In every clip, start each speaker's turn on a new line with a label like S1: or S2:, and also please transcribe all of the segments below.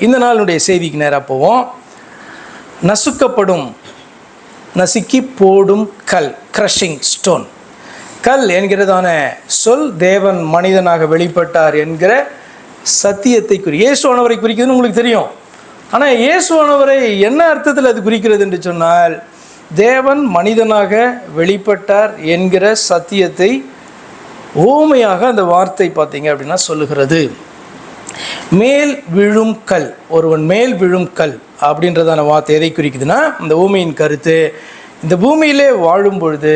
S1: இந்த நாளுடைய செய்திக்கு நேராக போவோம். நசுக்கி போடும் கல், கிரஷிங் ஸ்டோன். கல் என்கிறதான சொல் தேவன் மனிதனாக வெளிப்பட்டார் என்கிற சத்தியத்தை இயேசுவானவரை குறிக்கிறதுன்னு உங்களுக்கு தெரியும். ஆனால் இயேசுவானவரை என்ன அர்த்தத்தில் அது குறிக்கிறது என்று சொன்னால், தேவன் மனிதனாக வெளிப்பட்டார் என்கிற சத்தியத்தை ஓமையாக அந்த வார்த்தை பார்த்தீங்க அப்படின்னா சொல்லுகிறது. மேல் விழும் கல், ஒருவன் மேல் விழும் கல் அப்படின்றதான வார்த்தை எதை குறிக்குதுன்னா, இந்த ஊமையின் கருத்து, இந்த பூமியிலே வாழும் பொழுது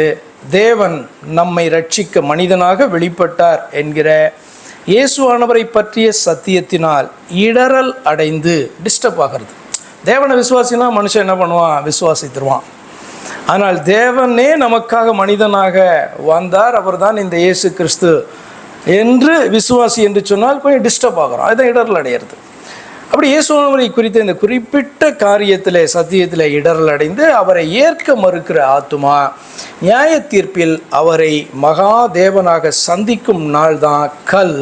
S1: தேவன் நம்மை ரட்சிக்க மனிதனாக வெளிப்பட்டார் என்கிற இயேசுவானவரை பற்றிய சத்தியத்தினால் இடரல் அடைந்து டிஸ்டர்ப் ஆகிறது. தேவனை விசுவாசினா மனுஷன் என்ன பண்ணுவான்? விசுவாசித்துருவான். ஆனால் தேவனே நமக்காக மனிதனாக வந்தார், அவர் தான் இந்த இயேசு கிறிஸ்து என்று விசுவாசி என்று சொன்னால் கொஞ்சம் டிஸ்டர்ப் ஆகிறோம். அதுதான் இடரல் அடையிறது. அப்படி இயேசுவானவரை குறித்த இந்த குறிப்பிட்ட காரியத்தில் சத்தியத்தில் இடரல் அடைந்து அவரை ஏற்க மறுக்கிற ஆத்துமா நியாய தீர்ப்பில் அவரை மகா தேவனாக சந்திக்கும் நாள் தான் கல்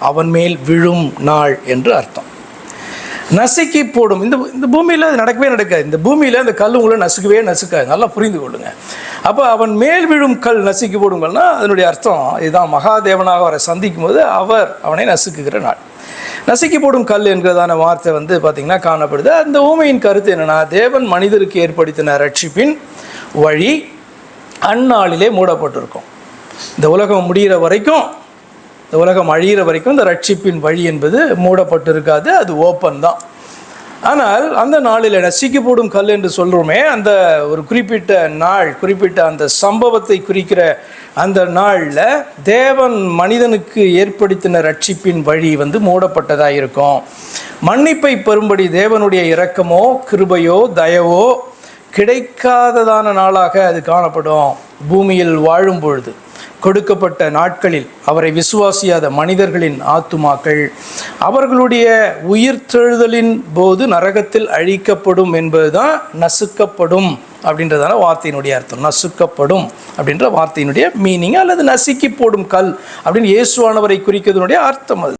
S1: அவன் மேல் விழும் நாள் என்று அர்த்தம். நசுக்கி போடும். இந்த பூமியில் அது நடக்காது. இந்த பூமியில் அந்த கல் உங்களை நசுக்காது. நல்லா புரிந்து கொள்ளுங்க. அப்போ அவன் மேல் விழும் கல் நசுக்கி போடுங்கள்னா அதனுடைய அர்த்தம் இதுதான். மகாதேவனாக அவரை சந்திக்கும் போது அவனை நசுக்குகிற நாள். நசுக்கி போடும் கல் என்கிறதான வார்த்தை பார்த்திங்கன்னா காணப்படுது. அந்த ஊமையின் கருத்து என்னென்னா, தேவன் மனிதருக்கு ஏற்படுத்தின ரட்சிப்பின் வழி அந்நாளிலே மூடப்பட்டிருக்கும். இந்த உலகம் முடிகிற வரைக்கும், இந்த உலகம் அழிகிற வரைக்கும் இந்த ரட்சிப்பின் வழி என்பது மூடப்பட்டிருக்காது, அது ஓப்பன் தான். ஆனால் அந்த நாளில் நசுக்கி போடும் கல் என்று சொல்கிறோமே, அந்த ஒரு குறிப்பிட்ட நாள், குறிப்பிட்ட அந்த சம்பவத்தை குறிக்கிற அந்த நாளில் தேவன் மனிதனுக்கு ஏற்படுத்தின ரட்சிப்பின் வழி மூடப்பட்டதாக இருக்கும். மன்னிப்பை பெறும்படி தேவனுடைய இரக்கமோ கிருபையோ தயவோ கிடைக்காததான நாளாக அது காணப்படும். பூமியில் வாழும் பொழுது கொடுக்கப்பட்ட நாட்களில் அவரை விசுவாசியாத மனிதர்களின் ஆத்துமாக்கள் அவர்களுடைய உயிர்த்தெழுதலின் போது நரகத்தில் அழிக்கப்படும் என்பதுதான் நசுக்கப்படும் அப்படின்றதான வார்த்தையினுடைய அர்த்தம். நசுக்கப்படும் அப்படின்ற வார்த்தையினுடைய மீனிங் அல்லது நசுக்கி போடும் கல் அப்படின்னு இயேசுவானவரை குறிக்கிறதுனுடைய அர்த்தம் அது.